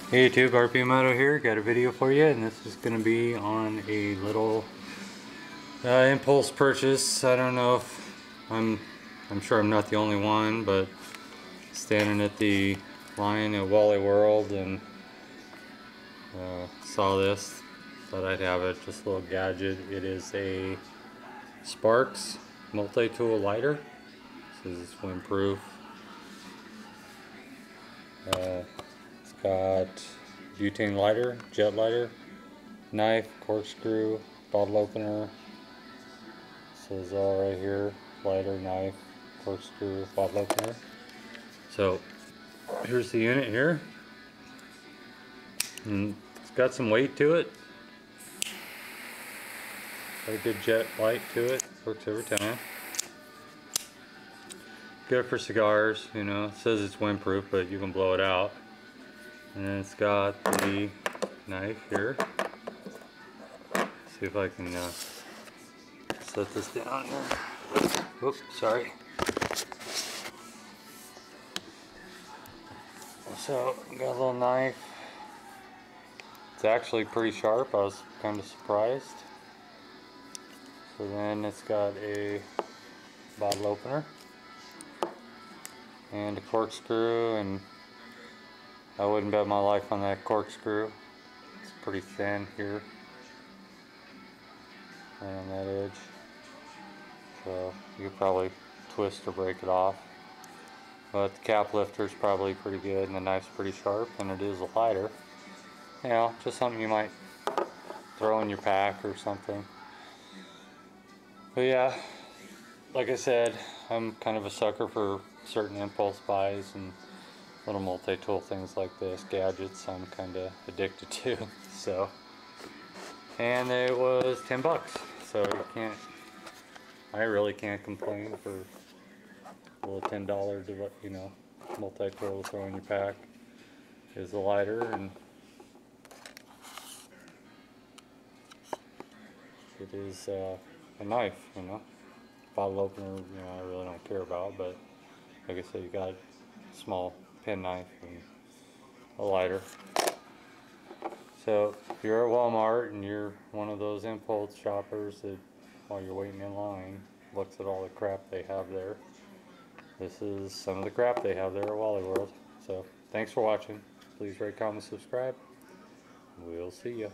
Hey YouTube, RP Moto here. Got a video for you, and this is going to be on a little impulse purchase. I don't know if I'm sure I'm not the only one, but standing at the line at Wally World and saw this, thought I'd have it. Just a little gadget. It is a Sparks multi-tool lighter. This is windproof. It's got butane lighter, jet lighter, knife, corkscrew, bottle opener. Says all right here, lighter, knife, corkscrew, bottle opener. So here's the unit here, and it's got some weight to it. Got a good jet light to it. Works every time. Good for cigars, you know. It says it's windproof, but you can blow it out. And then it's got the knife here. See if I can set this down here. Oops, sorry. So, got a little knife. It's actually pretty sharp. I was kind of surprised. So then it's got a bottle opener and a corkscrew, and I wouldn't bet my life on that corkscrew. It's pretty thin here on that edge, so you could probably twist or break it off. But the cap lifter is probably pretty good, and the knife's pretty sharp, and it is a lighter. You know, just something you might throw in your pack or something. But yeah, like I said, I'm kind of a sucker for certain impulse buys and little multi-tool things like this, gadgets I'm kind of addicted to. So, and it was 10 bucks, so I really can't complain for a little $10, you know, multi-tool to throw in your pack. Is a lighter, and it is a knife, you know. Bottle opener, you know, I really don't care about, but like I said, you got a small pen knife and a lighter. So if you're at Walmart and you're one of those impulse shoppers that, while you're waiting in line, looks at all the crap they have there, this is some of the crap they have there at Wally World. So thanks for watching. Please rate, comment, subscribe. We'll see ya.